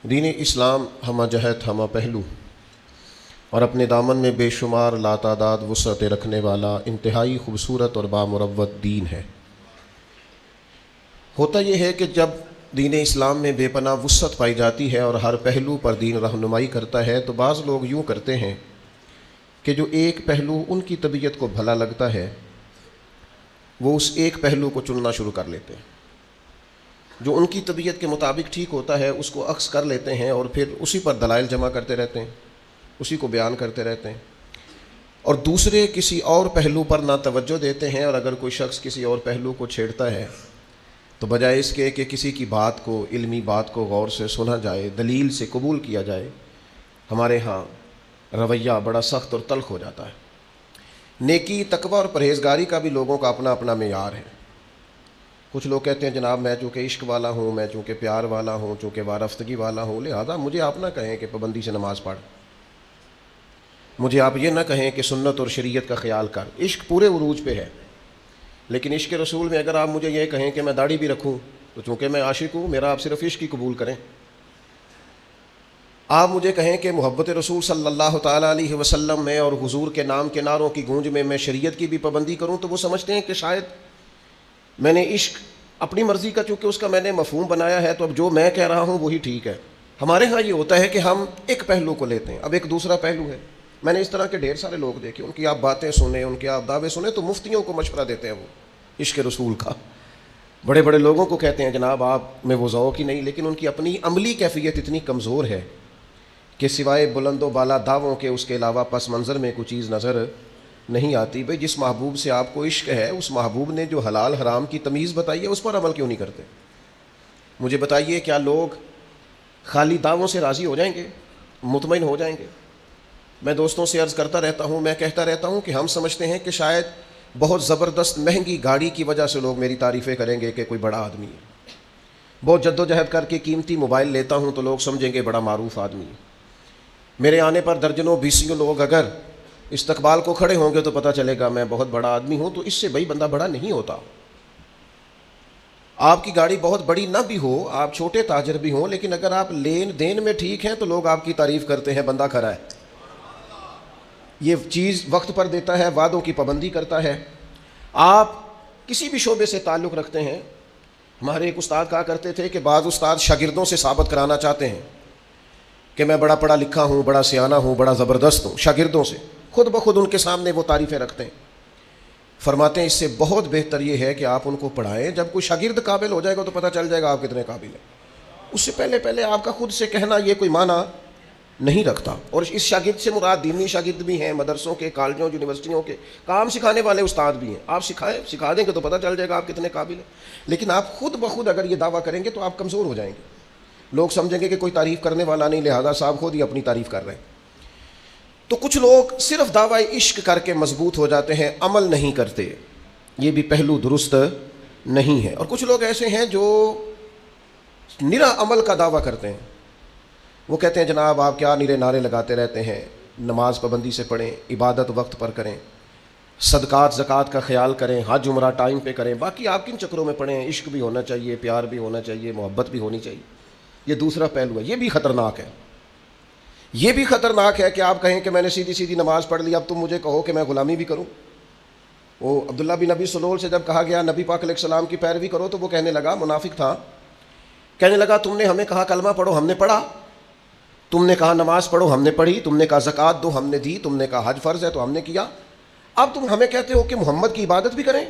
دین اسلام ہمہ جہت ہمہ پہلو اور اپنے دامن میں بے شمار لاتعداد وسعت رکھنے والا انتہائی خوبصورت اور بامروت دین ہے۔ ہوتا یہ ہے کہ جب دین اسلام میں بے پناہ وسعت پائی جاتی ہے اور ہر پہلو پر دین رہنمائی کرتا ہے تو بعض لوگ یوں کرتے ہیں کہ جو ایک پہلو ان کی طبیعت کو بھلا لگتا ہے وہ اس ایک پہلو کو چننا شروع کر لیتے ہیں، جو ان کی طبیعت کے مطابق ٹھیک ہوتا ہے اس کو عکس کر لیتے ہیں اور پھر اسی پر دلائل جمع کرتے رہتے ہیں، اسی کو بیان کرتے رہتے ہیں، اور دوسرے کسی اور پہلو پر نہ توجہ دیتے ہیں۔ اور اگر کوئی شخص کسی اور پہلو کو چھیڑتا ہے تو بجائے اس کے کہ کسی کی بات کو، علمی بات کو غور سے سنا جائے، دلیل سے قبول کیا جائے، ہمارے ہاں رویہ بڑا سخت اور تلخ ہو جاتا ہے۔ نیکی، تقوی اور پرہیزگاری کا بھی لوگوں کا اپنا اپنا معیار ہے۔ کچھ لوگ کہتے ہیں جناب میں چونکہ عشق والا ہوں، میں چونکہ پیار والا ہوں، چونکہ وارفتگی والا ہوں، لہذا مجھے آپ نہ کہیں کہ پابندی سے نماز پڑھ، مجھے آپ یہ نہ کہیں کہ سنت اور شریعت کا خیال کر۔ عشق پورے عروج پہ ہے، لیکن عشق رسول میں اگر آپ مجھے یہ کہیں کہ میں داڑھی بھی رکھوں تو چونکہ میں عاشق ہوں میرا آپ صرف عشق ہی قبول کریں۔ آپ مجھے کہیں کہ محبت رسول صلی اللہ تعالیٰ علیہ وسلم میں اور حضور کے نام کے نعروں کی گونج میں شریعت کی بھی پابندی کروں تو وہ سمجھتے ہیں کہ شاید میں نے عشق اپنی مرضی کا چونکہ اس کا میں نے مفہوم بنایا ہے تو اب جو میں کہہ رہا ہوں وہی ٹھیک ہے۔ ہمارے ہاں یہ ہوتا ہے کہ ہم ایک پہلو کو لیتے ہیں، اب ایک دوسرا پہلو ہے۔ میں نے اس طرح کے ڈھیر سارے لوگ دیکھے، ان کی آپ باتیں سنیں، ان کے آپ دعوے سنیں تو مفتیوں کو مشورہ دیتے ہیں وہ عشق رسول کا، بڑے بڑے لوگوں کو کہتے ہیں جناب آپ میں وہ ذوق ہی نہیں، لیکن ان کی اپنی عملی کیفیت اتنی کمزور ہے کہ سوائے بلند و بالا دعووں کے اس کے علاوہ پس منظر میں کوئی چیز نظر نہیں آتی۔ بھئی جس محبوب سے آپ کو عشق ہے اس محبوب نے جو حلال حرام کی تمیز بتائی ہے اس پر عمل کیوں نہیں کرتے؟ مجھے بتائیے کیا لوگ خالی دعووں سے راضی ہو جائیں گے، مطمئن ہو جائیں گے؟ میں دوستوں سے عرض کرتا رہتا ہوں، میں کہتا رہتا ہوں کہ ہم سمجھتے ہیں کہ شاید بہت زبردست مہنگی گاڑی کی وجہ سے لوگ میری تعریفیں کریں گے کہ کوئی بڑا آدمی ہے، بہت جد و جہد کر کے قیمتی موبائل لیتا ہوں تو لوگ سمجھیں گے بڑا معروف آدمی ہے، میرے آنے پر درجنوں بیسیوں لوگ اگر استقبال کو کھڑے ہوں گے تو پتہ چلے گا میں بہت بڑا آدمی ہوں۔ تو اس سے بھائی بندہ بڑا نہیں ہوتا۔ آپ کی گاڑی بہت بڑی نہ بھی ہو، آپ چھوٹے تاجر بھی ہوں، لیکن اگر آپ لین دین میں ٹھیک ہیں تو لوگ آپ کی تعریف کرتے ہیں بندہ کھرا ہے، یہ چیز وقت پر دیتا ہے، وعدوں کی پابندی کرتا ہے۔ آپ کسی بھی شعبے سے تعلق رکھتے ہیں، ہمارے ایک استاد کہا کرتے تھے کہ بعض استاد شاگردوں سے ثابت کرانا چاہتے ہیں کہ میں بڑا پڑھا لکھا ہوں، بڑا سیانہ ہوں، بڑا زبردست ہوں، شاگردوں سے خود بخود ان کے سامنے وہ تعریفیں رکھتے ہیں۔ فرماتے ہیں اس سے بہت بہتر یہ ہے کہ آپ ان کو پڑھائیں، جب کوئی شاگرد قابل ہو جائے گا تو پتہ چل جائے گا آپ کتنے قابل ہیں، اس سے پہلے آپ کا خود سے کہنا یہ کوئی معنی نہیں رکھتا۔ اور اس شاگرد سے مراد دینی شاگرد بھی ہیں، مدرسوں کے، کالجوں، یونیورسٹیوں کے کام سکھانے والے استاد بھی ہیں، آپ سکھا دیں گے تو پتہ چل جائے گا آپ کتنے قابل ہیں، لیکن آپ خود بخود اگر یہ دعویٰ کریں گے تو آپ کمزور ہو جائیں گے، لوگ سمجھیں گے کہ کوئی تعریف کرنے والا نہیں، لہذا صاحب خود ہی اپنی تعریف کر رہے ہیں۔ تو کچھ لوگ صرف دعوی عشق کر کے مضبوط ہو جاتے ہیں، عمل نہیں کرتے، یہ بھی پہلو درست نہیں ہے۔ اور کچھ لوگ ایسے ہیں جو نرا عمل کا دعویٰ کرتے ہیں، وہ کہتے ہیں جناب آپ کیا نرے نعرے لگاتے رہتے ہیں، نماز پابندی سے پڑھیں، عبادت وقت پر کریں، صدقات زکوٰۃ کا خیال کریں، حج عمرہ ٹائم پہ کریں، باقی آپ کن چکروں میں پڑھیں، عشق بھی ہونا چاہیے، پیار بھی ہونا چاہیے، محبت بھی ہونی چاہیے۔ یہ دوسرا پہلو ہے، یہ بھی خطرناک ہے۔ یہ بھی خطرناک ہے کہ آپ کہیں کہ میں نے سیدھی سیدھی نماز پڑھ لی، اب تم مجھے کہو کہ میں غلامی بھی کروں۔ وہ عبداللہ بن ابی سلول سے جب کہا گیا نبی پاک علیہ السلام کی پیروی کرو تو وہ کہنے لگا، منافق تھا، کہنے لگا تم نے ہمیں کہا کلمہ پڑھو ہم نے پڑھا، تم نے کہا نماز پڑھو ہم نے پڑھی، تم نے کہا زکوٰۃ دو ہم نے دی، تم نے کہا حج فرض ہے تو ہم نے کیا، اب تم ہمیں کہتے ہو کہ محمد کی عبادت بھی کریں،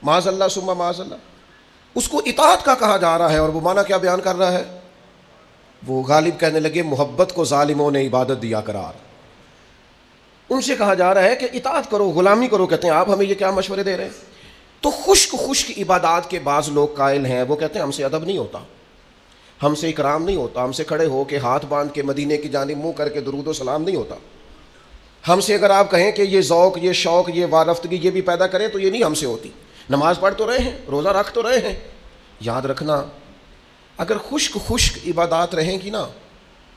معاذ اللہ ثم معاذ اللہ۔ اس کو اطاعت کا کہا جا رہا ہے، اور وہ معنی کیا بیان کر رہا ہے؟ وہ غالب کہنے لگے محبت کو ظالموں نے عبادت دیا قرار، ان سے کہا جا رہا ہے کہ اطاعت کرو، غلامی کرو، کہتے ہیں آپ ہمیں یہ کیا مشورے دے رہے ہیں؟ تو خشک عبادات کے بعض لوگ قائل ہیں، وہ کہتے ہیں ہم سے ادب نہیں ہوتا، ہم سے اکرام نہیں ہوتا، ہم سے کھڑے ہو کے ہاتھ باندھ کے مدینے کی جانب منہ کر کے درود و سلام نہیں ہوتا، ہم سے اگر آپ کہیں کہ یہ ذوق، یہ شوق، یہ وارفتگی یہ بھی پیدا کریں تو یہ نہیں ہم سے ہوتی، نماز پڑھ تو رہے ہیں، روزہ رکھ تو رہے ہیں۔ یاد رکھنا اگر خشک عبادات رہیں گی نا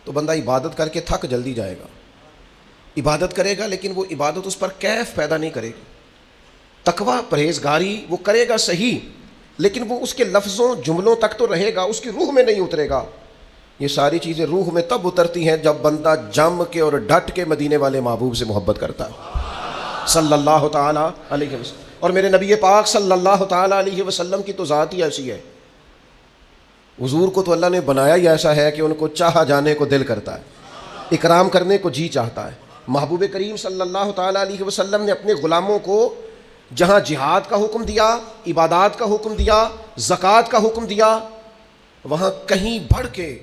تو بندہ عبادت کر کے تھک جلدی جائے گا، عبادت کرے گا لیکن وہ عبادت اس پر کیف پیدا نہیں کرے گی۔ تقوی، پرہیزگاری وہ کرے گا صحیح، لیکن وہ اس کے لفظوں جملوں تک تو رہے گا، اس کی روح میں نہیں اترے گا۔ یہ ساری چیزیں روح میں تب اترتی ہیں جب بندہ جم کے اور ڈٹ کے مدینے والے محبوب سے محبت کرتا ہے صلی اللہ تعالیٰ علیہ وسلم. اور میرے نبی پاک صلی اللہ تعالیٰ علیہ وسلم کی تو ذات ہی ایسی ہے. حضور کو تو اللہ نے بنایا ہی ایسا ہے کہ ان کو چاہا جانے کو دل کرتا ہے, اکرام کرنے کو جی چاہتا ہے. محبوب کریم صلی اللہ تعالیٰ علیہ وسلم نے اپنے غلاموں کو جہاں جہاد کا حکم دیا, عبادات کا حکم دیا, زکوٰۃ کا حکم دیا, وہاں کہیں بڑھ کے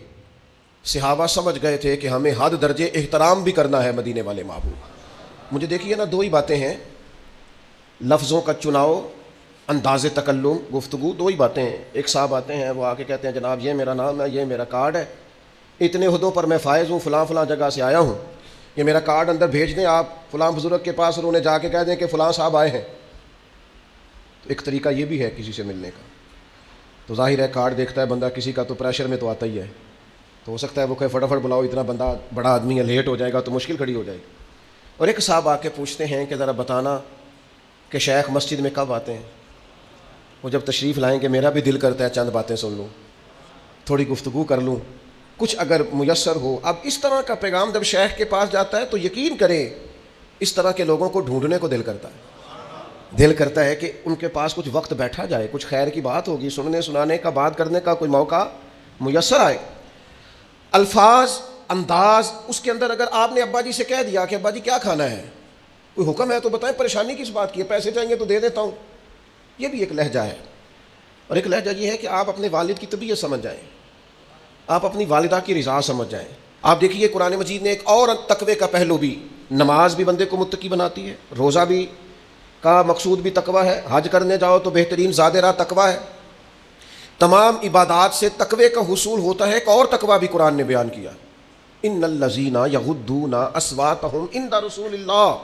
صحابہ سمجھ گئے تھے کہ ہمیں حد درجے احترام بھی کرنا ہے مدینے والے محبوب. مجھے دیکھیے نا, دو ہی باتیں ہیں, لفظوں کا چناؤ, انداز تکلم, گفتگو, دو ہی باتیں ہیں. ایک صاحب آتے ہیں, وہ آ کے کہتے ہیں جناب یہ میرا نام ہے, یہ میرا کارڈ ہے, اتنے عہدوں پر میں فائز ہوں, فلاں فلاں جگہ سے آیا ہوں, یہ میرا کارڈ اندر بھیج دیں آپ فلاں بزرگ کے پاس, اور انہیں جا کے کہہ دیں کہ فلاں صاحب آئے ہیں. تو ایک طریقہ یہ بھی ہے کسی سے ملنے کا. تو ظاہر ہے کارڈ دیکھتا ہے بندہ کسی کا, تو پریشر میں تو آتا ہی ہے, تو ہو سکتا ہے وہ کہے فٹافٹ بلاؤ, اتنا بندہ بڑا آدمی ہے, لیٹ ہو جائے گا تو مشکل کھڑی ہو جائے گی. اور ایک صاحب آ کے پوچھتے ہیں کہ ذرا بتانا کہ شیخ مسجد میں کب آتے ہیں. وہ جب تشریف لائیں کہ میرا بھی دل کرتا ہے چند باتیں سن لوں, تھوڑی گفتگو کر لوں, کچھ اگر میسر ہو. اب اس طرح کا پیغام جب شیخ کے پاس جاتا ہے تو یقین کریں اس طرح کے لوگوں کو ڈھونڈنے کو دل کرتا ہے. دل کرتا ہے کہ ان کے پاس کچھ وقت بیٹھا جائے, کچھ خیر کی بات ہوگی, سننے سنانے کا, بات کرنے کا کوئی موقع میسر آئے. الفاظ, انداز, اس کے اندر اگر آپ نے ابا جی سے کہہ دیا کہ ابا جی کیا کھانا ہے, کوئی حکم ہے تو بتائیں, پریشانی کس بات کی ہے, پیسے چاہیے تو دے دیتا ہوں, یہ بھی ایک لہجہ ہے. اور ایک لہجہ یہ ہے کہ آپ اپنے والد کی طبیعت سمجھ جائیں, آپ اپنی والدہ کی رضا سمجھ جائیں. آپ دیکھیے قرآن مجید نے ایک اور تقوی کا پہلو بھی, نماز بھی بندے کو متقی بناتی ہے, روزہ بھی کا مقصود بھی تقوی ہے, حج کرنے جاؤ تو بہترین زاد راہ تقوی ہے. تمام عبادات سے تقوی کا حصول ہوتا ہے. ایک اور تقوی بھی قرآن نے بیان کیا, ان الذین یغضون اصواتہم عند رسول اللہ.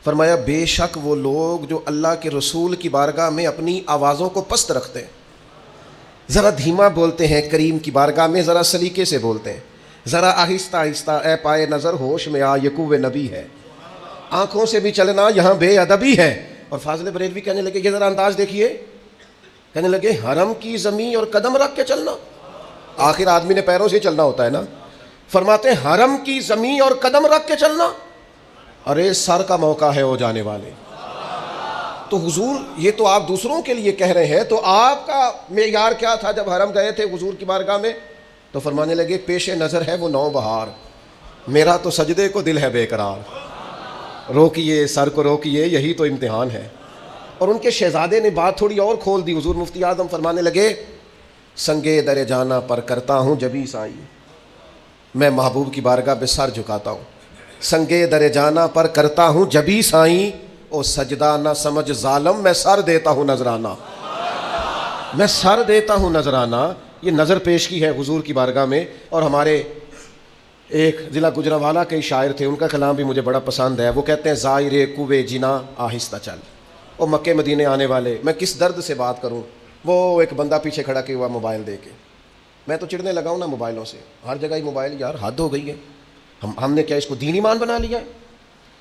فرمایا بے شک وہ لوگ جو اللہ کے رسول کی بارگاہ میں اپنی آوازوں کو پست رکھتے ہیں, ذرا دھیما بولتے ہیں, کریم کی بارگاہ میں ذرا سلیقے سے بولتے ہیں, ذرا آہستہ آہستہ, اے پائے نظر ہوش میں آ, یہ قوہ نبی ہے, آنکھوں سے بھی چلنا یہاں بے ادبی ہے. اور فاضل بریلوی کہنے لگے یہ ذرا انداز دیکھیے, کہنے لگے حرم کی زمین اور قدم رکھ کے چلنا. آخر آدمی نے پیروں سے چلنا ہوتا ہے نا. فرماتے ہیں حرم کی زمین اور قدم رکھ کے چلنا, ارے سر کا موقع ہے ہو جانے والے. تو حضور یہ تو آپ دوسروں کے لیے کہہ رہے ہیں, تو آپ کا معیار کیا تھا جب حرم گئے تھے حضور کی بارگاہ میں؟ تو فرمانے لگے پیش نظر ہے وہ نو بہار, میرا تو سجدے کو دل ہے بے قرار, روکیے سر کو روکیے, یہی تو امتحان ہے. اور ان کے شہزادے نے بات تھوڑی اور کھول دی. حضور مفتی اعظم فرمانے لگے سنگے در جانا پر کرتا ہوں جبھی سائی, میں محبوب کی بارگاہ پہ سر جھکاتا ہوں. سنگے در جانا پر کرتا ہوں جبھی سائیں, او سجدہ نہ سمجھ ظالم, میں سر دیتا ہوں نذرانہ, میں سر دیتا ہوں نذرانہ. یہ نظر پیش کی ہے حضور کی بارگاہ میں. اور ہمارے ایک ضلع گجرانوالہ کے شاعر تھے, ان کا کلام بھی مجھے بڑا پسند ہے. وہ کہتے ہیں زائر کوے جنا آہستہ چل. اور مکے مدینے آنے والے, میں کس درد سے بات کروں. وہ ایک بندہ پیچھے کھڑا کیا ہوا موبائل دے کے, میں تو چڑھنے لگا ہوں نا موبائلوں سے, ہر جگہ ہی موبائل, یار حد ہو گئی ہے. ہم نے کیا اس کو دین ایمان بنا لیا ہے؟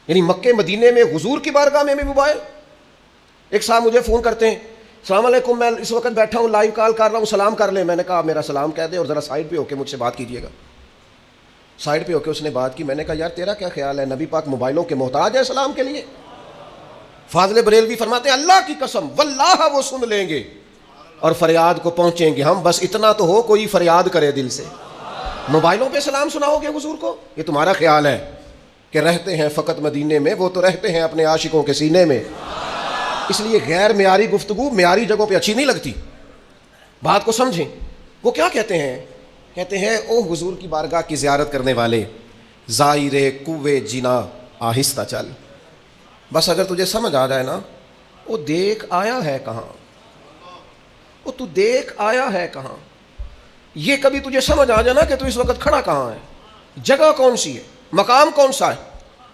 یعنی مکے مدینے میں حضور کی بارگاہ میں بھی موبائل. ایک صاحب مجھے فون کرتے ہیں, السلام علیکم, میں اس وقت بیٹھا ہوں, لائیو کال کر رہا ہوں, سلام کر لیں. میں نے کہا میرا سلام کہہ دیں اور ذرا سائڈ پہ ہو کے مجھ سے بات کیجیے گا. سائڈ پہ ہو کے اس نے بات کی. میں نے کہا یار تیرا کیا خیال ہے, نبی پاک موبائلوں کے محتاج ہے سلام کے لیے؟ فاضل بریلوی فرماتے ہیں اللہ کی قسم واللہ وہ سن لیں گے اور فریاد کو پہنچیں گے ہم, بس اتنا تو ہو کوئی فریاد کرے دل سے. موبائلوں پہ سلام سناؤ گے حضور کو؟ یہ تمہارا خیال ہے کہ رہتے ہیں فقط مدینے میں, وہ تو رہتے ہیں اپنے عاشقوں کے سینے میں. اس لیے غیر معیاری گفتگو معیاری جگہوں پہ اچھی نہیں لگتی. بات کو سمجھیں. وہ کیا کہتے ہیں؟ کہتے ہیں او حضور کی بارگاہ کی زیارت کرنے والے, زائر کوے جنا آہستہ چل. بس اگر تجھے سمجھ آ جائے نا, وہ دیکھ آیا ہے کہاں, وہ تو دیکھ آیا ہے کہاں, یہ کبھی تجھے سمجھ آ جائے نا کہ تو اس وقت کھڑا کہاں ہے, جگہ کون سی ہے, مقام کون سا ہے,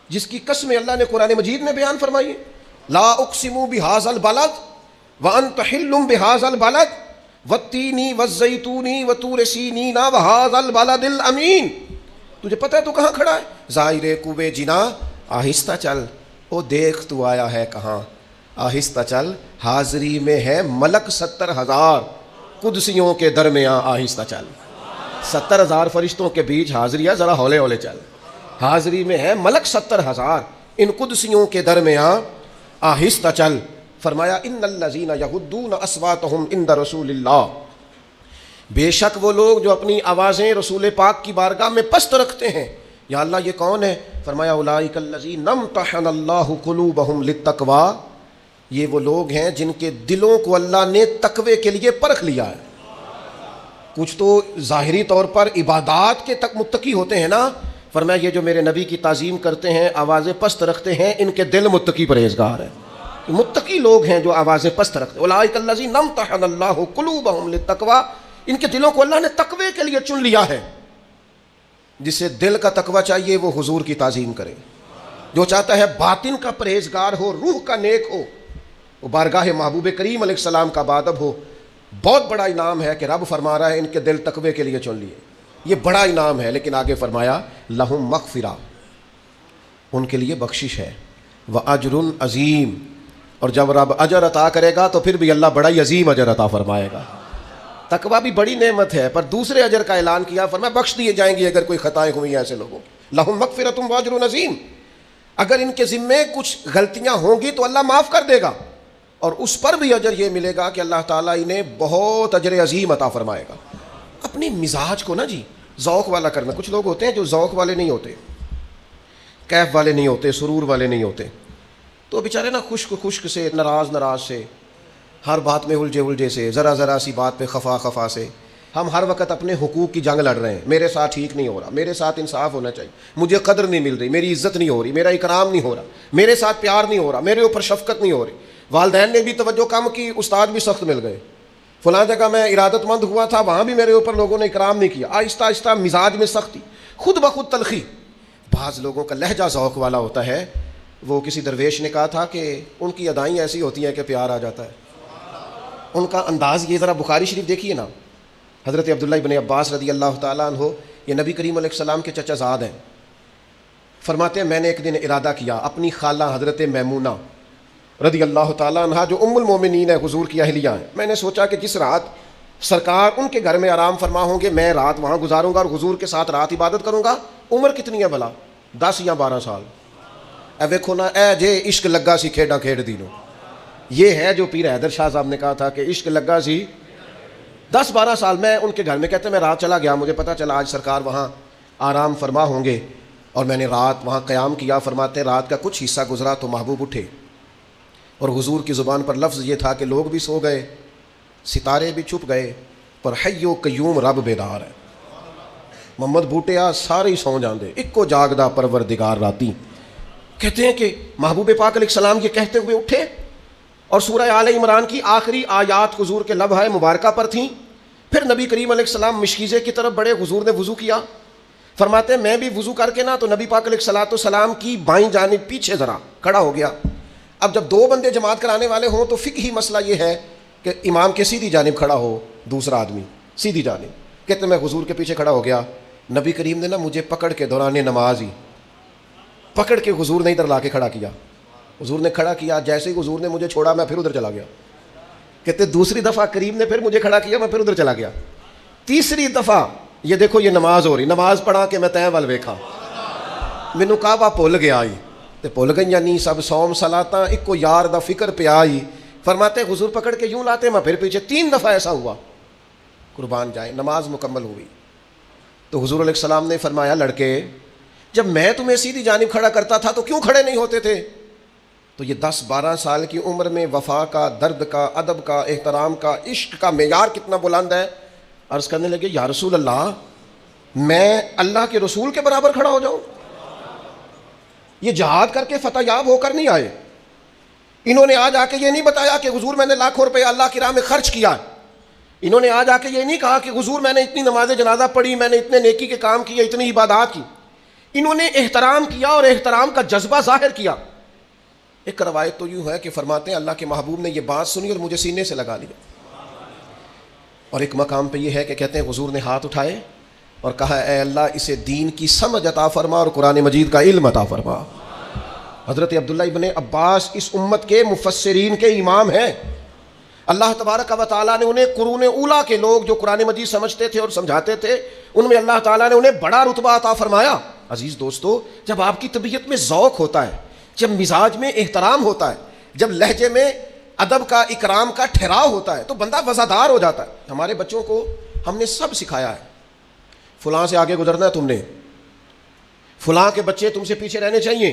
جس کی قسمیں اللہ نے قرآن مجید میں بیان فرمائی ہے. لا اقسم بہذا البلد وانت حل بہذا البلد والتین والزیتون وطور سینین وہذا البلد الامین. تجھے پتہ ہے تو کہاں کھڑا ہے؟ زائر کوے جنا آہستہ چل, او دیکھ تو آیا ہے کہاں, آہستہ چل. حاضری میں ہے ملک 70,000 قدسیوں کے درمیان, آہستہ چل. 70,000 فرشتوں کے بیچ حاضری ہے، ذرا ہولے ہولے چل. حاضری میں ہے ملک 70,000، ان قدسیوں کے درمیان آہستہ چل. فرمایا ان الذین یغضون اصواتهم عند رسول اللہ، بے شک وہ لوگ جو اپنی آوازیں رسول پاک کی بارگاہ میں پست رکھتے ہیں. یا اللہ یہ کون ہے؟ فرمایا اولئک الذین امتحن اللہ قلوبہم للتقوی، یہ وہ لوگ ہیں جن کے دلوں کو اللہ نے تقوی کے لیے پرکھ لیا ہے. کچھ تو ظاہری طور پر عبادات کے تک متقی ہوتے ہیں نا، فرمایا یہ جو میرے نبی کی تعظیم کرتے ہیں، آوازیں پست رکھتے ہیں، ان کے دل متقی پرہیزگار ہیں. متقی لوگ ہیں جو آوازیں پست رکھتے ہیں. اولئک الذین امتحن اللہ قلوبہم للتقوی، ان کے دلوں کو اللہ نے تقوی کے لیے چن لیا ہے. جسے دل کا تقوی چاہیے وہ حضور کی تعظیم کرے، جو چاہتا ہے باطن کا پرہیزگار ہو، روح کا نیک ہو، وہ بارگاہ محبوب کریم علیہ السلام کا بادب ہو. بہت بڑا انعام ہے کہ رب فرما رہا ہے ان کے دل تقوی کے لیے چن لیے، یہ بڑا انعام ہے. لیکن آگے فرمایا لہم مغفرہ، ان کے لیے بخشش ہے، واجر عظیم، اور جب رب اجر عطا کرے گا تو پھر بھی اللہ بڑا ہی عظیم اجر عطا فرمائے گا. تقویٰ بھی بڑی نعمت ہے، پر دوسرے اجر کا اعلان کیا، فرمایا بخش دیے جائیں گے اگر کوئی خطائیں ہوئی ایسے لوگوں. لہم مغفرۃ واجر عظیم، اگر ان کے ذمے کچھ غلطیاں ہوں گی تو اللہ معاف کر دے گا، اور اس پر بھی اجر یہ ملے گا کہ اللہ تعالیٰ انہیں بہت اجر عظیم عطا فرمائے گا. اپنی مزاج کو نا جی ذوق والا کرنا. کچھ لوگ ہوتے ہیں جو ذوق والے نہیں ہوتے، کیف والے نہیں ہوتے، سرور والے نہیں ہوتے، تو بیچارے نا خشک سے، ناراض سے، ہر بات میں الجھے سے، ذرا سی بات پہ خفا سے. ہم ہر وقت اپنے حقوق کی جنگ لڑ رہے ہیں، میرے ساتھ ٹھیک نہیں ہو رہا، میرے ساتھ انصاف ہونا چاہیے، مجھے قدر نہیں مل رہی، میری عزت نہیں ہو رہی، میرا اکرام نہیں ہو رہا، میرے ساتھ پیار نہیں ہو رہا، میرے اوپر شفقت نہیں ہو رہی. والدین نے بھی توجہ کم کی، استاد بھی سخت مل گئے، فلاں جگہ میں ارادت مند ہوا تھا، وہاں بھی میرے اوپر لوگوں نے اکرام نہیں کیا. آہستہ آہستہ مزاج میں سختی، خود بخود تلخی. بعض لوگوں کا لہجہ ذوق والا ہوتا ہے. وہ کسی درویش نے کہا تھا کہ ان کی ادائیں ایسی ہوتی ہیں کہ پیار آ جاتا ہے. ان کا انداز یہ، ذرا بخاری شریف دیکھیے نا، حضرت عبداللہ ابن عباس رضی اللہ تعالیٰ عنہ، یہ نبی کریم علیہ السلام کے چچا زاد ہیں. فرماتے ہیں میں نے ایک دن ارادہ کیا، اپنی خالہ حضرت میمونہ رضی اللہ تعالیٰ عنہ جو ام المومنین ہے، حضور کی اہلیہ ہیں، میں نے سوچا کہ جس رات سرکار ان کے گھر میں آرام فرما ہوں گے میں رات وہاں گزاروں گا اور حضور کے ساتھ رات عبادت کروں گا. عمر کتنی ہے بھلا؟ 10 یا 12 سال. اے ویکھو نا، اے جے عشق لگا سی کھیڈاں کھیڈ دی نو. یہ ہے جو پیر حیدر شاہ صاحب نے کہا تھا کہ عشق لگا سی. 10-12 سال میں ان کے گھر میں، کہتے ہیں میں رات چلا گیا، مجھے پتا چلا آج سرکار وہاں آرام فرما ہوں گے، اور میں نے رات وہاں قیام کیا. فرماتے ہیں رات کا کچھ حصہ گزرا تو محبوب اٹھے، اور حضور کی زبان پر لفظ یہ تھا کہ لوگ بھی سو گئے، ستارے بھی چھپ گئے، پر حی و قیوم رب بیدار ہے. محمد بوٹیا سارے سو جاندے، اکو جاگدا پروردگار راتی. کہتے ہیں کہ محبوب پاک علیہ السلام یہ کہتے ہوئے اٹھے، اور سورہ آل عمران کی آخری آیات حضور کے لبہ مبارکہ پر تھیں. پھر نبی کریم علیہ السلام مشکیزے کی طرف بڑے، حضور نے وضو کیا. فرماتے ہیں میں بھی وضو کر کے نا تو نبی پاک علیہ السلام کی بائیں جانب پیچھے ذرا کھڑا ہو گیا. اب جب 2 بندے جماعت کرانے والے ہوں تو فقہی مسئلہ یہ ہے کہ امام کے سیدھی جانب کھڑا ہو دوسرا آدمی سیدھی جانب. کہتے میں حضور کے پیچھے کھڑا ہو گیا. نبی کریم نے نا مجھے پکڑ کے دوران نماز ہی پکڑ کے حضور نے ادھر لا کے کھڑا کیا. حضور نے کھڑا کیا، جیسے ہی حضور نے مجھے چھوڑا میں پھر ادھر چلا گیا. کہتے دوسری دفعہ کریم نے پھر مجھے کھڑا کیا، میں پھر ادھر چلا گیا. تیسری دفعہ یہ دیکھو یہ نماز ہو رہی، نماز پڑھا کے میں تیں ول ویکھا، مینوں کعبہ بھول گیا ہی تے بھول گئی نہیں سب صوم صلاتاں اکو یار دا فکر پہ آئی. فرماتے حضور پکڑ کے یوں لاتے، میں پھر پیچھے. 3 دفعہ ایسا ہوا. قربان جائیں، نماز مکمل ہوئی تو حضور علیہ السلام نے فرمایا لڑکے جب میں تمہیں سیدھی جانب کھڑا کرتا تھا تو کیوں کھڑے نہیں ہوتے تھے؟ تو یہ 10-12 سال کی عمر میں وفا کا، درد کا، ادب کا، احترام کا، عشق کا معیار کتنا بلند ہے. عرض کرنے لگے یا رسول اللہ میں اللہ کے رسول کے برابر کھڑا ہو جاؤں؟ یہ جہاد کر کے فتح یاب ہو کر نہیں آئے. انہوں نے آج آ کے یہ نہیں بتایا کہ حضور میں نے لاکھوں روپے اللہ کی راہ میں خرچ کیا. انہوں نے آج آ کے یہ نہیں کہا کہ حضور میں نے اتنی نماز جنازہ پڑھی، میں نے اتنے نیکی کے کام کیے، اتنی عبادات کی. انہوں نے احترام کیا اور احترام کا جذبہ ظاہر کیا. ایک روایت تو یوں ہے کہ فرماتے ہیں اللہ کے محبوب نے یہ بات سنی اور مجھے سینے سے لگا لیا. اور ایک مقام پہ یہ ہے کہ کہتے ہیں حضور نے ہاتھ اٹھائے اور کہا اے اللہ اسے دین کی سمجھ عطا فرما اور قرآن مجید کا علم عطا فرما. حضرت عبداللہ ابن عباس اس امت کے مفسرین کے امام ہیں. اللہ تبارک و تعالیٰ نے انہیں قرون اولیٰ کے لوگ جو قرآن مجید سمجھتے تھے اور سمجھاتے تھے ان میں اللہ تعالیٰ نے انہیں بڑا رتبہ عطا فرمایا۔ عزیز دوستو، جب آپ کی طبیعت میں ذوق ہوتا ہے، جب مزاج میں احترام ہوتا ہے، جب لہجے میں ادب کا، اکرام کا ٹھہراؤ ہوتا ہے، تو بندہ وفادار ہو جاتا ہے۔ ہمارے بچوں کو ہم نے سب سکھایا ہے، فلاں سے آگے گزرنا ہے تم نے، فلاں کے بچے تم سے پیچھے رہنے چاہیے۔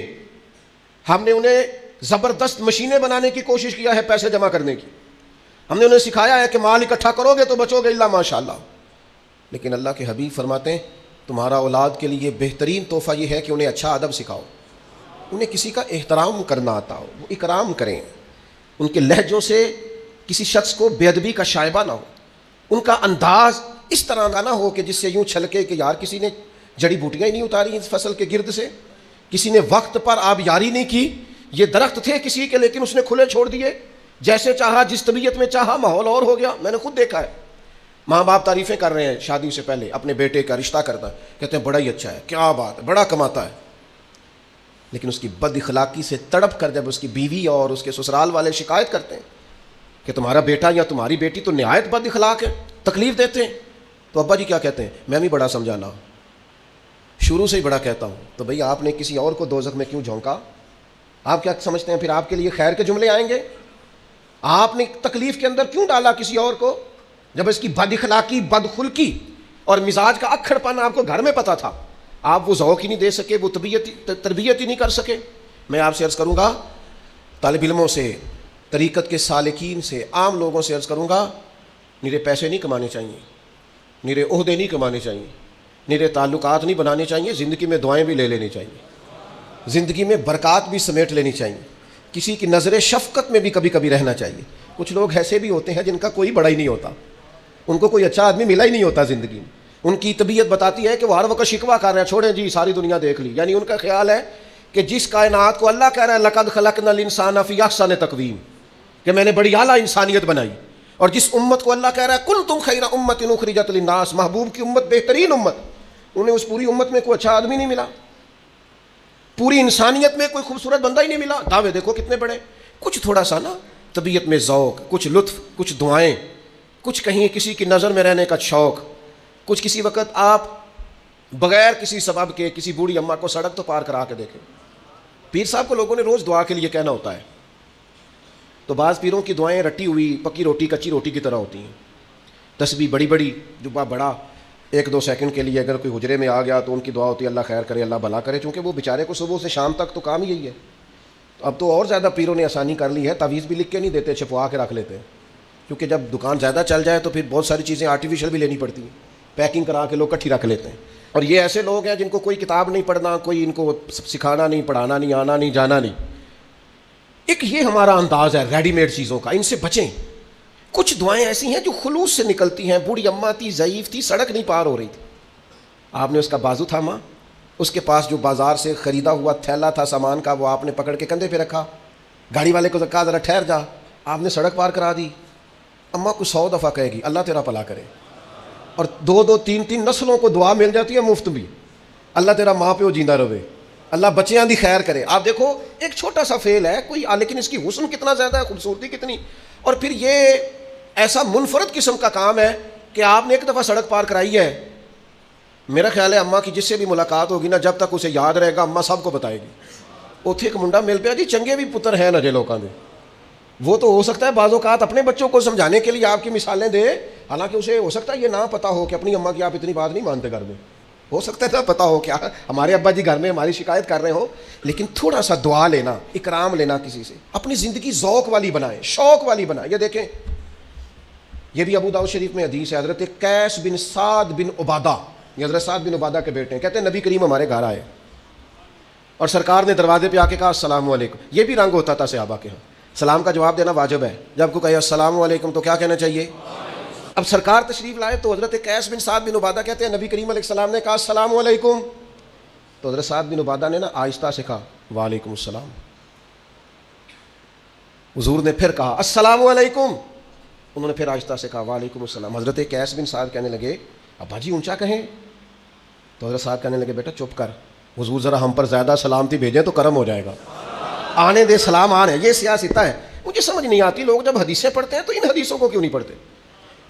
ہم نے انہیں زبردست مشینیں بنانے کی کوشش کیا ہے پیسے جمع کرنے کی، ہم نے انہیں سکھایا ہے کہ مال اکٹھا کرو گے تو بچو گے الا ماشاءاللہ۔ لیکن اللہ کے حبیب فرماتے ہیں تمہارا اولاد کے لیے بہترین تحفہ یہ ہے کہ انہیں اچھا ادب سکھاؤ، انہیں کسی کا احترام کرنا آتا ہو، وہ اکرام کریں، ان کے لہجوں سے کسی شخص کو بے ادبی کا شائبہ نہ ہو، ان کا انداز اس طرح کا نہ ہو کہ جس سے یوں چھلکے کہ یار کسی نے جڑی بوٹیاں ہی نہیں اتاری اس فصل کے گرد سے، کسی نے وقت پر آبیاری نہیں کی، یہ درخت تھے کسی کے لیکن اس نے کھلے چھوڑ دیے، جیسے چاہا جس طبیعت میں چاہا، ماحول اور ہو گیا۔ میں نے خود دیکھا ہے، ماں باپ تعریفیں کر رہے ہیں شادی سے پہلے اپنے بیٹے کا رشتہ کرتا ہے، کہتے ہیں بڑا ہی اچھا ہے، کیا بات ہے، بڑا کماتا ہے، لیکن اس کی بد اخلاقی سے تڑپ کر جب اس کی بیوی اور اس کے سسرال والے شکایت کرتے ہیں کہ تمہارا بیٹا یا تمہاری بیٹی تو نہایت بد اخلاق ہے، تکلیف دیتے ہیں، تو ابا جی کیا کہتے ہیں، میں بھی بڑا سمجھانا، شروع سے ہی بڑا کہتا ہوں۔ تو بھئی آپ نے کسی اور کو دوزخ میں کیوں جھونکا؟ آپ کیا سمجھتے ہیں پھر آپ کے لیے خیر کے جملے آئیں گے؟ آپ نے تکلیف کے اندر کیوں ڈالا کسی اور کو، جب اس کی بد اخلاقی، بد خلقی اور مزاج کا اکھڑ پن آپ کو گھر میں پتا تھا؟ آپ وہ ذوق ہی نہیں دے سکے، وہ تربیت ہی نہیں کر سکے۔ میں آپ سے عرض کروں گا، طالب علموں سے، طریقت کے سالکین سے، عام لوگوں سے عرض کروں گا، میرے پیسے نہیں کمانے چاہیے، میرے عہدے نہیں کمانے چاہیے، میرے تعلقات نہیں بنانے چاہیے، زندگی میں دعائیں بھی لے لینی چاہیے، زندگی میں برکات بھی سمیٹ لینی چاہیے، کسی کی نظر شفقت میں بھی کبھی کبھی رہنا چاہیے۔ کچھ لوگ ایسے بھی ہوتے ہیں جن کا کوئی بڑا ہی نہیں ہوتا، ان کو کوئی اچھا آدمی ملا ہی نہیں ہوتا زندگی میں، ان کی طبیعت بتاتی ہے کہ وہ ہر وقت شکوہ کر رہے ہیں، چھوڑیں جی ساری دنیا دیکھ لی، یعنی ان کا خیال ہے کہ جس کائنات کو اللہ کہہ رہا ہے لقد خلقنا الانسان فی احسن تقویم، کہ میں نے بڑی اعلیٰ انسانیت بنائی، اور جس امت کو اللہ کہہ رہا ہے کنتم خیر امۃ اخرجت للناس، محبوب کی امت، بہترین امت، انہیں اس پوری امت میں کوئی اچھا آدمی نہیں ملا، پوری انسانیت میں کوئی خوبصورت بندہ ہی نہیں ملا۔ دعوے دیکھو کتنے بڑے۔ کچھ تھوڑا سا نا طبیعت میں ذوق، کچھ لطف، کچھ دعائیں، کچھ کہیں کسی کی نظر میں رہنے کا شوق، کچھ کسی وقت آپ بغیر کسی سبب کے کسی بوڑھی اماں کو سڑک تو پار کرا کے دیکھیں۔ پیر صاحب کو لوگوں نے روز دعا کے لیے کہنا ہوتا ہے، تو بعض پیروں کی دعائیں رٹی ہوئی پکی روٹی، کچی روٹی کی طرح ہوتی ہیں، تسبیح بڑی بڑی، جبہ بڑا، ایک دو سیکنڈ کے لیے اگر کوئی حجرے میں آ گیا تو ان کی دعا ہوتی ہے اللہ خیر کرے، اللہ بھلا کرے، چونکہ وہ بیچارے کو صبح سے شام تک تو کام یہی ہے۔ اب تو اور زیادہ پیروں نے آسانی کر لی ہے، تعویذ بھی لکھ کے نہیں دیتے، چھپوا کے رکھ لیتے ہیں، کیونکہ جب دکان زیادہ چل جائے تو پھر بہت ساری چیزیں آرٹیفیشل بھی لینی پڑتی ہیں، پیکنگ کرا کے لوگ کٹھی رکھ لیتے ہیں۔ اور یہ ایسے لوگ ہیں جن کو کوئی کتاب نہیں پڑھنا، کوئی ان کو سکھانا نہیں، پڑھانا نہیں، آنا نہیں، جانا نہیں۔ ایک یہ ہمارا انداز ہے ریڈی میڈ چیزوں کا، ان سے بچیں۔ کچھ دعائیں ایسی ہیں جو خلوص سے نکلتی ہیں۔ بوڑھی اماں تھی، ضعیف تھی، سڑک نہیں پار ہو رہی تھی، آپ نے اس کا بازو تھاما، اس کے پاس جو بازار سے خریدا ہوا تھیلا تھا سامان کا، وہ آپ نے پکڑ کے کندھے پہ رکھا، گاڑی والے کو کہا ذرا ٹھہر جا، آپ نے سڑک پار کرا دی۔ اماں کو 100 دفعہ کہے گی اللہ تیرا بھلا کرے، اور 2 3 نسلوں کو دعا مل جاتی ہے مفت بھی، اللہ تیرا ماں پیو جیندہ رہے، اللہ بچیاں دی خیر کرے۔ آپ دیکھو ایک چھوٹا سا فعل ہے کوئی، لیکن اس کی حسن کتنا زیادہ ہے، خوبصورتی کتنی۔ اور پھر یہ ایسا منفرد قسم کا کام ہے کہ آپ نے ایک دفعہ سڑک پار کرائی ہے، میرا خیال ہے اماں کی جس سے بھی ملاقات ہوگی نا، جب تک اسے یاد رہے گا اماں سب کو بتائے گی، اوتھے ایک منڈا مل پیا جی چنگے بھی پتر ہیں نہ جے لوکاں دے، وہ تو ہو سکتا ہے بعض اوقات اپنے بچوں کو سمجھانے کے لیے آپ کی مثالیں دے، حالانکہ اسے ہو سکتا ہے یہ نہ پتا ہو کہ اپنی اماں کی آپ اتنی بات نہیں مانتے گھر میں، ہو سکتا ہے نہ پتا ہو کیا ہمارے ابا جی گھر میں ہماری شکایت کر رہے ہو، لیکن تھوڑا سا دعا لینا، اکرام لینا کسی سے، اپنی زندگی ذوق والی بنائیں، شوق والی بنائیں۔ یہ دیکھیں، یہ بھی ابو داؤد شریف میں حدیث ہے، حضرت قیس بن سعد بن عبادہ، یہ حضرت سعد بن عبادہ کے بیٹے ہیں، کہتے ہیں نبی کریم ہمارے گھر آئے اور سرکار نے دروازے پہ آ کے کہا السلام علیکم۔ یہ بھی رنگ ہوتا تھا صحابہ کے ہاں، سلام کا جواب دینا واجب ہے، جب کو کہے السلام علیکم تو کیا کہنا چاہیے؟ اب سرکار تشریف لائے تو حضرت قیس بن سعد بن عبادہ کہتے ہیں نبی کریم علیہ السلام نے کہا السلام علیکم، تو حضرت سعد بن عبادہ نے نا آہستہ سے کہا وعلیکم السلام۔ حضور نے پھر کہا السلام علیکم، انہوں نے پھر آہستہ سے کہا وعلیکم السلام۔ حضرت قیس بن سعد کہنے لگے ابا جی اونچا کہیں، تو حضرت سعد کہنے لگے بیٹا چپ کر، حضور ذرا ہم پر زیادہ سلامتی بھیجیں تو کرم ہو جائے گا، آنے دے سلام آ رہے ہیں۔ یہ سیاستہ ہے، مجھے سمجھ نہیں آتی لوگ جب حدیثیں پڑھتے ہیں تو ان حدیثوں کو کیوں نہیں پڑھتے،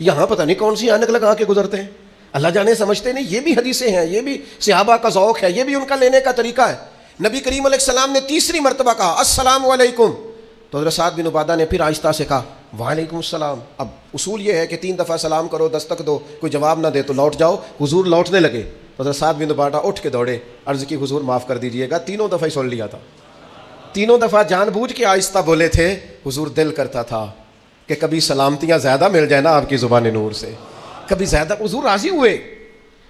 یہاں پتہ نہیں کون سی اینک لگا کے گزرتے ہیں، اللہ جانے سمجھتے نہیں، یہ بھی حدیثیں ہیں، یہ بھی صحابہ کا ذوق ہے، یہ بھی ان کا لینے کا طریقہ ہے۔ نبی کریم علیہ السلام نے تیسری مرتبہ کہا السلام علیکم، تو حضرت سعد بن عبادہ نے پھر آہستہ سے کہا وعلیکم السلام۔ اب اصول یہ ہے کہ 3 دفعہ سلام کرو، دستک دو، کوئی جواب نہ دے تو لوٹ جاؤ۔ حضور لوٹنے لگے تو حضرت سعد بن عبادہ اٹھ کے دوڑے، عرض کی حضور معاف کر دیجئے گا، 3 دفعہ ہی سن لیا تھا، 3 دفعہ جان بوجھ کے آہستہ بولے تھے۔ حضور دل کرتا تھا کہ کبھی سلامتیاں زیادہ مل جائے نا آپ کی زبان نور سے، کبھی زیادہ۔ حضور راضی ہوئے،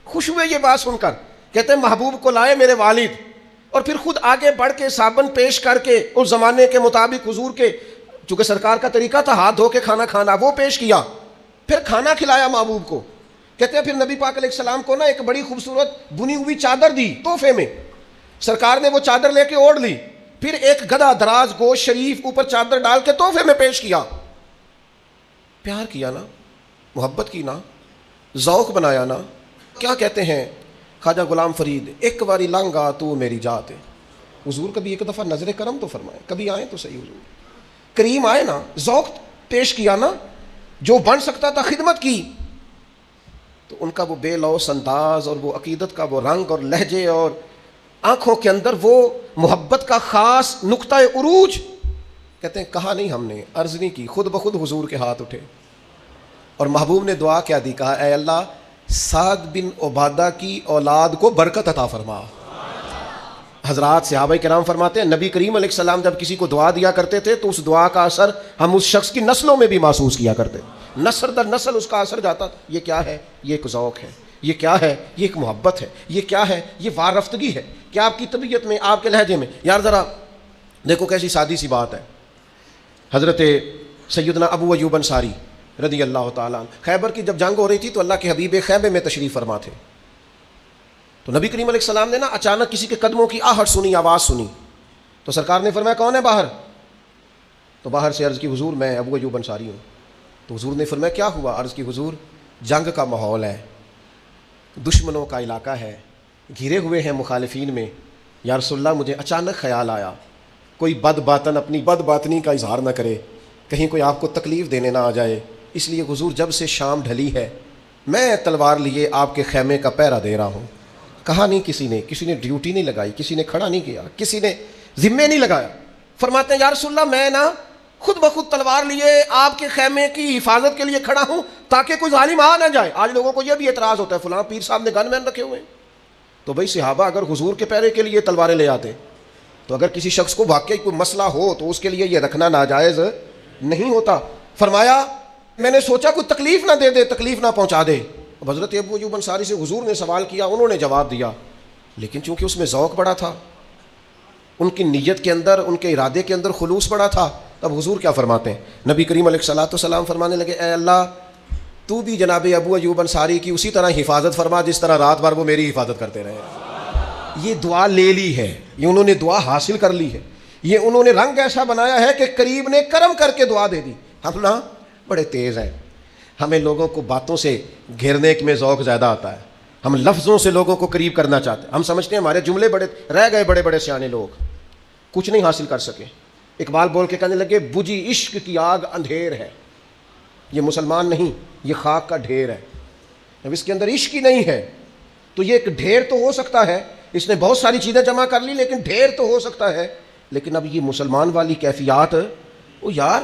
خوش ہوئے یہ بات سن کر، کہتے ہیں محبوب کو لائے میرے والد، اور پھر خود آگے بڑھ کے صابن پیش کر کے اس زمانے کے مطابق حضور کے، چونکہ سرکار کا طریقہ تھا ہاتھ دھو کے کھانا کھانا، وہ پیش کیا، پھر کھانا کھلایا محبوب کو۔ کہتے ہیں پھر نبی پاک علیہ السلام کو نا ایک بڑی خوبصورت بنی ہوئی چادر دی تحفے میں، سرکار نے وہ چادر لے کے اوڑھ لی، پھر ایک گدھا دراز گوشت شریف اوپر چادر ڈال کے تحفے میں پیش کیا۔ پیار کیا نا، محبت کی نا، ذوق بنایا نا۔ کیا کہتے ہیں خواجہ غلام فرید، ایک باری لانگا تو میری جات ہے۔ حضور کبھی ایک دفعہ نظر کرم تو فرمائے، کبھی آئیں تو صحیح، حضور کریم آئے نا، ذوق پیش کیا نا، جو بن سکتا تھا خدمت کی۔ تو ان کا وہ بے لوث انداز اور وہ عقیدت کا وہ رنگ اور لہجے اور آنکھوں کے اندر وہ محبت کا خاص نقطہ عروج، کہتے ہیں کہا نہیں ہم نے، عرض نہیں کی، خود بخود حضور کے ہاتھ اٹھے، اور محبوب نے دعا کیا دی، کہا اے اللہ سعد بن عبادہ کی اولاد کو برکت عطا فرما۔ حضرات صحابہ کرام فرماتے ہیں نبی کریم علیہ السلام جب کسی کو دعا دیا کرتے تھے تو اس دعا کا اثر ہم اس شخص کی نسلوں میں بھی محسوس کیا کرتے، نسل در نسل اس کا اثر جاتا تھا۔ یہ کیا ہے؟ یہ ایک ذوق ہے، یہ کیا ہے؟ یہ ایک محبت ہے، یہ کیا ہے؟ یہ وارفتگی ہے کہ آپ کی طبیعت میں، آپ کے لہجے میں۔ یار ذرا دیکھو کیسی سادی سی بات ہے، حضرت سیدنا ابو ایوب انصاری رضی اللہ تعالیٰ عنہ، خیبر کی جب جنگ ہو رہی تھی تو اللہ کے حبیب خیمے میں تشریف فرما تھے، تو نبی کریم علیہ السلام نے نا اچانک کسی کے قدموں کی آہٹ سنی، آواز سنی، تو سرکار نے فرمایا کون ہے باہر؟ تو باہر سے عرض کی حضور میں ابو ایوب انصاری ہوں۔ تو حضور نے فرمایا کیا ہوا؟ عرض کی حضور جنگ کا ماحول ہے، دشمنوں کا علاقہ ہے، گھرے ہوئے ہیں مخالفین میں، یا رسول اللہ مجھے اچانک خیال آیا کوئی بد باطن اپنی بد باطنی کا اظہار نہ کرے، کہیں کوئی آپ کو تکلیف دینے نہ آ جائے، اس لیے حضور جب سے شام ڈھلی ہے میں تلوار لیے آپ کے خیمے کا پہرا دے رہا ہوں۔ کہا نہیں کسی نے ڈیوٹی نہیں لگائی، کسی نے کھڑا نہیں کیا، کسی نے ذمے نہیں لگایا۔ فرماتے ہیں یا رسول اللہ میں نا خود بخود تلوار لیے آپ کے خیمے کی حفاظت کے لیے کھڑا ہوں تاکہ کوئی ظالم آ نہ جائے۔ آج لوگوں کو یہ بھی اعتراض ہوتا ہے فلاں پیر صاحب نے گن مین رکھے ہوئے ہیں، تو بھائی صحابہ اگر حضور کے پہرے کے لیے تلواریں لے آتے تو اگر کسی شخص کو واقعی کوئی مسئلہ ہو تو اس کے لیے یہ رکھنا ناجائز نہیں ہوتا۔ فرمایا میں نے سوچا کوئی تکلیف نہ دے تکلیف نہ پہنچا دے۔ اب حضرت ابو ایوب انصاری سے حضور نے سوال کیا، انہوں نے جواب دیا، لیکن چونکہ اس میں ذوق بڑا تھا، ان کی نیت کے اندر، ان کے ارادے کے اندر خلوص بڑا تھا، تب حضور کیا فرماتے ہیں؟ نبی کریم علیہ الصلوۃ والسلام فرمانے لگے اے اللہ تو بھی جناب ابو ایوب انصاری کی اسی طرح حفاظت فرما جس طرح رات بھر وہ میری حفاظت کرتے رہے۔ یہ دعا لے لی ہے، یہ انہوں نے دعا حاصل کر لی ہے، یہ انہوں نے رنگ ایسا بنایا ہے کہ قریب نے کرم کر کے دعا دے دی۔ ہم نا بڑے تیز ہیں، ہمیں لوگوں کو باتوں سے گھیرنے میں ذوق زیادہ آتا ہے، ہم لفظوں سے لوگوں کو قریب کرنا چاہتے ہیں، ہم سمجھتے ہیں ہمارے جملے بڑے رہ گئے، بڑے بڑے سیانے لوگ کچھ نہیں حاصل کر سکے۔ اقبال بول کے کہنے لگے بجھی عشق کی آگ اندھیر ہے، یہ مسلمان نہیں، یہ خاک کا ڈھیر ہے۔ اب اس کے اندر عشق ہی نہیں ہے تو یہ ایک ڈھیر تو ہو سکتا ہے، اس نے بہت ساری چیزیں جمع کر لی لیکن ڈھیر تو ہو سکتا ہے، لیکن اب یہ مسلمان والی کیفیات، وہ یار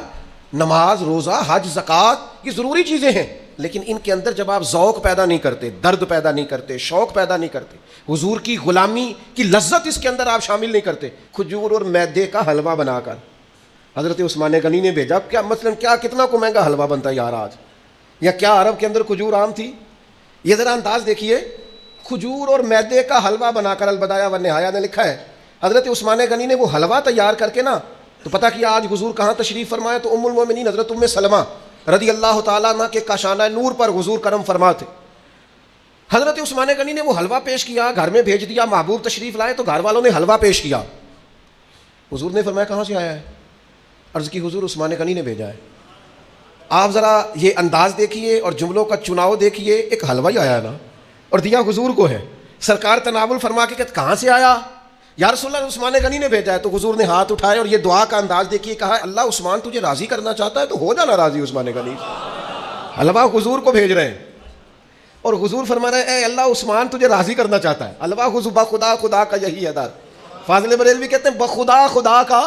نماز روزہ حج زکوٰۃ یہ ضروری چیزیں ہیں، لیکن ان کے اندر جب آپ ذوق پیدا نہیں کرتے، درد پیدا نہیں کرتے، شوق پیدا نہیں کرتے، حضور کی غلامی کی لذت اس کے اندر آپ شامل نہیں کرتے، کھجور اور میدے کا حلوہ بنا کر حضرت عثمان غنی نے بھیجا، کیا مثلا کیا کتنا کو مہنگا حلوہ بنتا ہے یار آج، یا کیا عرب کے اندر کھجور عام تھی؟ یہ ذرا انداز دیکھیے، کھجور اور میدے کا حلوہ بنا کر البدایہ والنہایہ نے لکھا ہے حضرت عثمان غنی نے وہ حلوہ تیار کر کے نا، تو پتہ کیا آج حضور کہاں تشریف فرمائے؟ تو ام المومنین حضرت ام سلمہ رضی اللہ تعالیٰ عنہ کے کاشانہ نور پر حضور کرم فرما تھے۔ حضرت عثمان غنی نے وہ حلوہ پیش کیا، گھر میں بھیج دیا، محبوب تشریف لائے تو گھر والوں نے حلوہ پیش کیا، حضور نے فرمایا کہاں سے آیا ہے؟ عرض کی حضور عثمان غنی نے بھیجا ہے۔ آپ ذرا یہ انداز دیکھیے اور جملوں کا چناؤ دیکھیے، ایک حلوہ ہی آیا نا اور دیا حضور کو ہے، سرکار تناول فرما کے کہتے کہاں سے آیا؟ یا رسول اللہ عثمان غنی نے بھیجا ہے۔ تو حضور نے ہاتھ اٹھائے اور یہ دعا کا انداز دیکھیے، کہا اللہ عثمان تجھے راضی کرنا چاہتا ہے تو ہو جانا راضی عثمان غنی، حلوہ حضور کو بھیج رہے ہیں۔ اور حضور فرما رہے ہیں اے اللہ عثمان تجھے راضی کرنا چاہتا ہے. الواہ بخدا خدا کا یہی ہے در. فاضل بریلوی کہتے ہیں بخدا خدا کا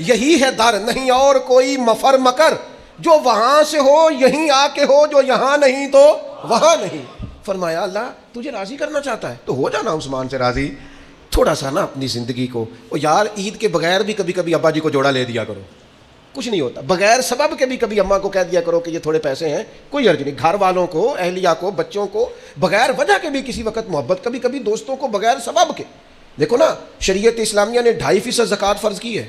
یہی ہے در, نہیں اور کوئی مفر مکر, جو وہاں سے ہو یہیں آ کے ہو, جو یہاں نہیں تو وہاں نہیں. فرمایا اللہ تجھے راضی کرنا چاہتا ہے تو ہو جانا عثمان سے راضی. تھوڑا سا نا اپنی زندگی کو, اور یار عید کے بغیر بھی کبھی کبھی ابا جی کو جوڑا لے دیا کرو, کچھ نہیں ہوتا. بغیر سبب کے بھی کبھی اماں کو کہہ دیا کرو کہ یہ تھوڑے پیسے ہیں, کوئی حرج نہیں. گھر والوں کو, اہلیہ کو, بچوں کو بغیر وجہ کے بھی کسی وقت محبت, کبھی کبھی دوستوں کو بغیر سبب کے. دیکھو نا شریعت اسلامیہ نے 2.5% زکوٰۃ فرض کی ہے,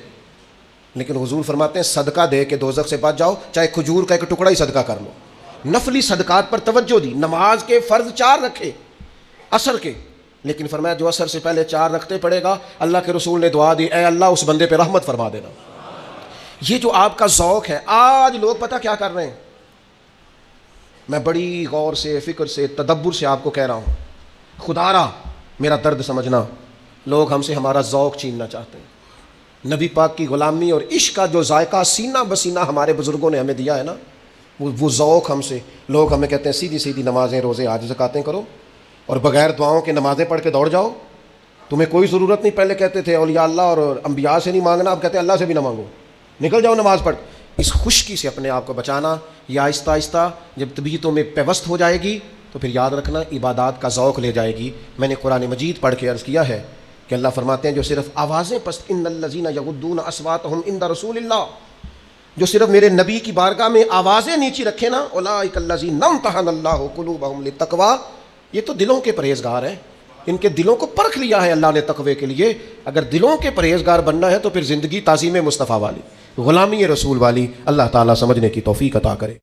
لیکن حضور فرماتے ہیں صدقہ دے کے دوزخ سے بچ جاؤ, چاہے کھجور کا ایک ٹکڑا ہی صدقہ کر لو. نفلی صدقات پر توجہ دی. نماز کے فرض 4 رکھے عصر کے, لیکن فرمایا جو عصر سے پہلے 4 رکھتے پڑے گا, اللہ کے رسول نے دعا دی اے اللہ اس بندے پہ رحمت فرما دینا. یہ جو آپ کا ذوق ہے, آج لوگ پتہ کیا کر رہے ہیں, میں بڑی غور سے, فکر سے, تدبر سے آپ کو کہہ رہا ہوں, خدا را میرا درد سمجھنا, لوگ ہم سے ہمارا ذوق چھیننا چاہتے ہیں. نبی پاک کی غلامی اور عشق کا جو ذائقہ سینہ بسینہ ہمارے بزرگوں نے ہمیں دیا ہے نا, وہ ذوق ہم سے, لوگ ہمیں کہتے ہیں سیدھی سیدھی نمازیں, روزے, حج, زکاتیں کرو, اور بغیر دعاؤں کے نمازیں پڑھ کے دوڑ جاؤ. تمہیں کوئی ضرورت نہیں, پہلے کہتے تھے اولیاء اللہ اور انبیاء سے نہیں مانگنا, اب کہتے ہیں اللہ سے بھی نہ مانگو, نکل جاؤ نماز پڑھ. اس خشکی سے اپنے آپ کو بچانا. یا آہستہ آہستہ جب طبیعتوں میں پیوست ہو جائے گی تو پھر یاد رکھنا عبادات کا ذوق لے جائے گی. میں نے قرآن مجید پڑھ کے عرض کیا ہے کہ اللہ فرماتے ہیں جو صرف آوازیں پست, ان الذین یغضون اصواتهم عند رسول اللہ, جو صرف میرے نبی کی بارگاہ میں آوازیں نیچی رکھے نا, اولئک الذین امتحن اللہ قلوبہم للتقوی, یہ تو دلوں کے پرہیزگار ہیں, ان کے دلوں کو پرکھ لیا ہے اللہ نے تقوی کے لیے. اگر دلوں کے پرہیزگار بننا ہے تو پھر زندگی تعظیم مصطفیٰ والی, غلامی رسول والی اللہ تعالیٰ سمجھنے کی توفیق عطا کرے.